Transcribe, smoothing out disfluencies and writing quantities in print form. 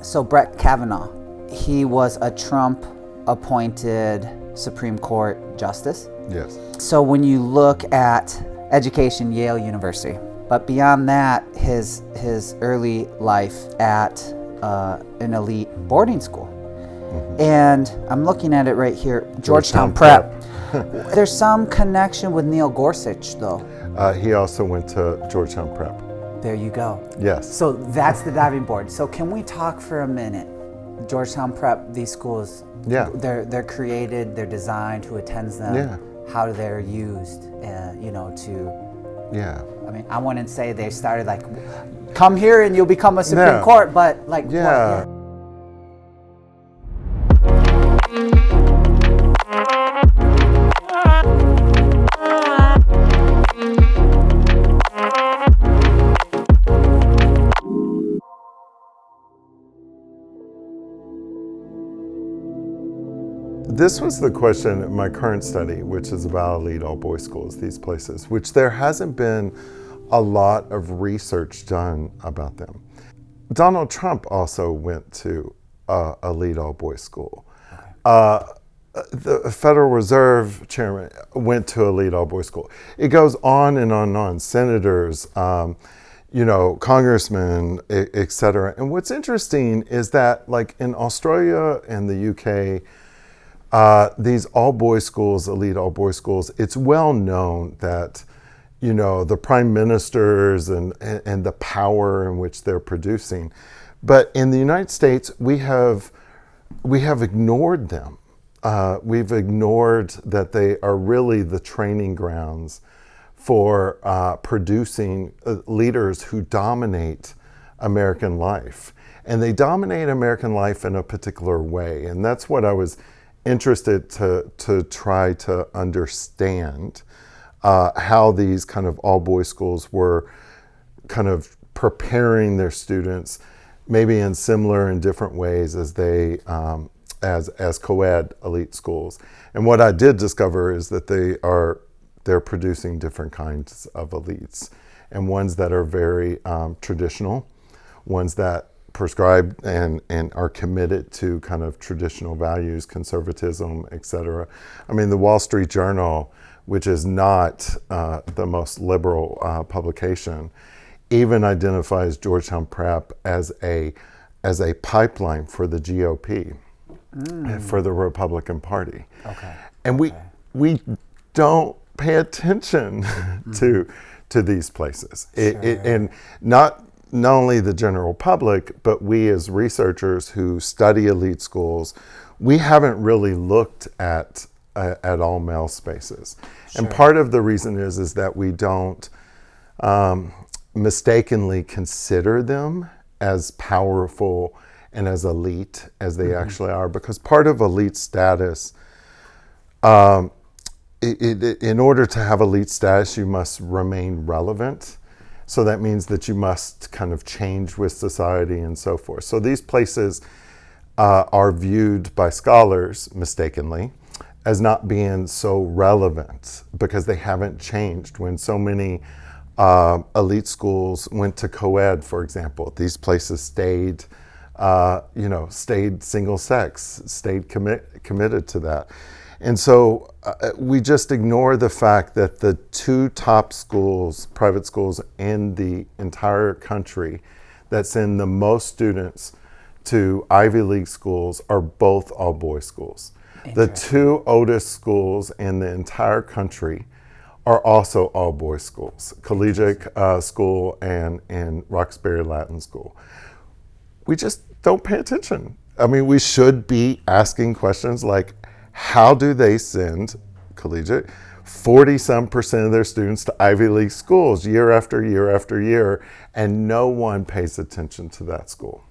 So Brett Kavanaugh, he was a Trump-appointed Supreme Court justice. Yes. So when you look at education, Yale University, but beyond that, his early life at an elite boarding school. Mm-hmm. And I'm looking at it right here, Georgetown Prep. There's some connection with Neil Gorsuch, though. He also went to Georgetown Prep. There you go. Yes. So that's the diving board. So can we talk for a minute? Georgetown Prep, these schools, they're created, they're designed, who attends them, how they're used, I mean, I wouldn't say they started like, come here and you'll become a Supreme Court, but like, yeah. This was the question in my current study, which is about elite all-boys schools, these places, which there hasn't been a lot of research done about them. Donald Trump also went to elite all-boys school. The Federal Reserve chairman went to elite all-boys school. It goes on and on and on. Senators, congressmen, et cetera. And what's interesting is that, like in Australia and the UK, these all-boys schools, elite all-boys schools, it's well known that, the prime ministers and the power in which they're producing. But in the United States, we have ignored them. We've ignored that they are really the training grounds for producing leaders who dominate American life. And they dominate American life in a particular way. And that's what I was interested to try to understand, how these kind of all-boys schools were kind of preparing their students, maybe in similar and different ways as they as co-ed elite schools. And what I did discover is that they're producing different kinds of elites, and ones that are very traditional, ones that prescribe and are committed to kind of traditional values, conservatism, et cetera. I mean, the Wall Street Journal, which is not the most liberal publication, even identifies Georgetown Prep as a pipeline for the GOP, for the Republican Party. Okay. And we don't pay attention to these places. And not only the general public, but we as researchers who study elite schools, we haven't really looked at all male spaces. Sure. And part of the reason is that we don't mistakenly consider them as powerful and as elite as they actually are, because part of elite status, in order to have elite status, you must remain relevant. So that means that you must kind of change with society and so forth. So these places are viewed by scholars, mistakenly, as not being so relevant because they haven't changed. When so many elite schools went to co-ed, for example, these places stayed single sex, stayed committed to that. And so we just ignore the fact that the two top schools, private schools in the entire country that send the most students to Ivy League schools are both all-boys schools. The two oldest schools in the entire country are also all-boys schools, Collegiate School and Roxbury Latin School. We just don't pay attention. I mean, we should be asking questions like, how do they send collegiate 40-some% of their students to Ivy League schools year after year after year, and no one pays attention to that school?